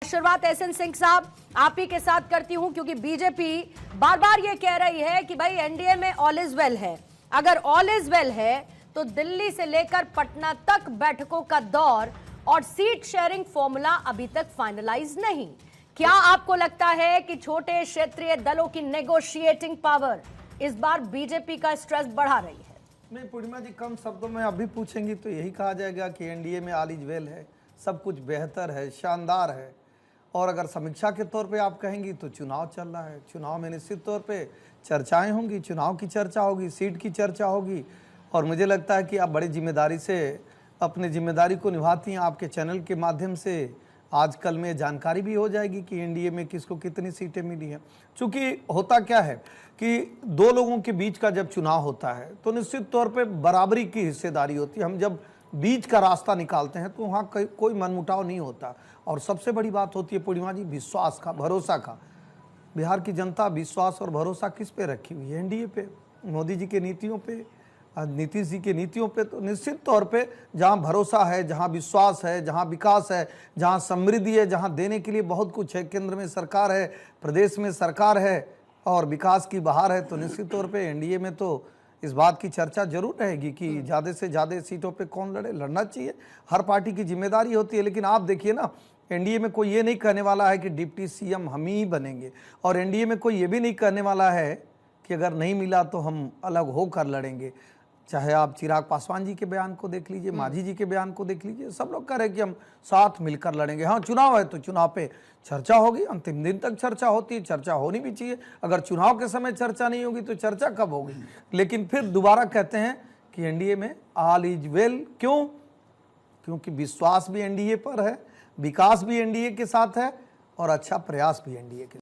शुरुआत एसएन सिंह साहब आप ही के साथ करती हूं, क्योंकि बीजेपी बार बार ये कह रही है कि भाई एनडीए में ऑल इज वेल है। अगर ऑल इज वेल है तो दिल्ली से लेकर पटना तक बैठकों का दौर और सीट शेयरिंग फॉर्मूला अभी तक फाइनलाइज नहीं। क्या आपको लगता है कि छोटे क्षेत्रीय दलों की नेगोशिएटिंग पावर इस बार बीजेपी का स्ट्रेस बढ़ा रही है? नहीं पूर्णिमा जी, कम शब्दों में अभी पूछेंगी तो यही कहा जाएगा कि एनडीए में ऑल इज वेल है, सब कुछ बेहतर है, शानदार है। और अगर समीक्षा के तौर पे आप कहेंगी तो चुनाव चल रहा है, चुनाव में निश्चित तौर पे चर्चाएं होंगी, चुनाव की चर्चा होगी, सीट की चर्चा होगी। और मुझे लगता है कि आप बड़ी जिम्मेदारी से अपनी जिम्मेदारी को निभाती हैं। आपके चैनल के माध्यम से आजकल में जानकारी भी हो जाएगी कि एनडीए में किसको कितनी सीटें मिली हैं। चूँकि होता क्या है कि दो लोगों के बीच का जब चुनाव होता है तो निश्चित तौर पे बराबरी की हिस्सेदारी होती है। हम जब बीच का रास्ता निकालते हैं तो वहाँ कोई मनमुटाव नहीं होता। और सबसे बड़ी बात होती है पूर्णिमा जी, विश्वास का, भरोसा का। बिहार की जनता विश्वास और भरोसा किस पे रखी हुई है? एनडीए पे, मोदी जी के नीतियों पे, नीतीश जी की नीतियों पे। तो निश्चित तौर पे जहाँ भरोसा है, जहाँ विश्वास है, जहाँ विकास है, जहाँ समृद्धि है, जहाँ देने के लिए बहुत कुछ है, केंद्र में सरकार है, प्रदेश में सरकार है और विकास की बहार है, तो निश्चित तौर पे एनडीए में तो इस बात की चर्चा जरूर रहेगी कि ज़्यादा से ज़्यादा सीटों पे कौन लड़े। लड़ना चाहिए, हर पार्टी की जिम्मेदारी होती है। लेकिन आप देखिए ना, एनडीए में कोई ये नहीं कहने वाला है कि डिप्टी सीएम हम ही बनेंगे, और एनडीए में कोई ये भी नहीं कहने वाला है कि अगर नहीं मिला तो हम अलग होकर लड़ेंगे। चाहे आप चिराग पासवान जी के बयान को देख लीजिए, मांझी जी के बयान को देख लीजिए, सब लोग कह रहे हैं कि हम साथ मिलकर लड़ेंगे। हाँ, चुनाव है तो चुनाव पे चर्चा होगी, अंतिम दिन तक चर्चा होती है, चर्चा होनी भी चाहिए। अगर चुनाव के समय चर्चा नहीं होगी तो चर्चा कब होगी? लेकिन फिर दोबारा कहते हैं कि एनडीए में ऑल इज वेल। क्यों? क्योंकि विश्वास भी एनडीए पर है, विकास भी एनडीए के साथ है और अच्छा प्रयास भी एनडीए के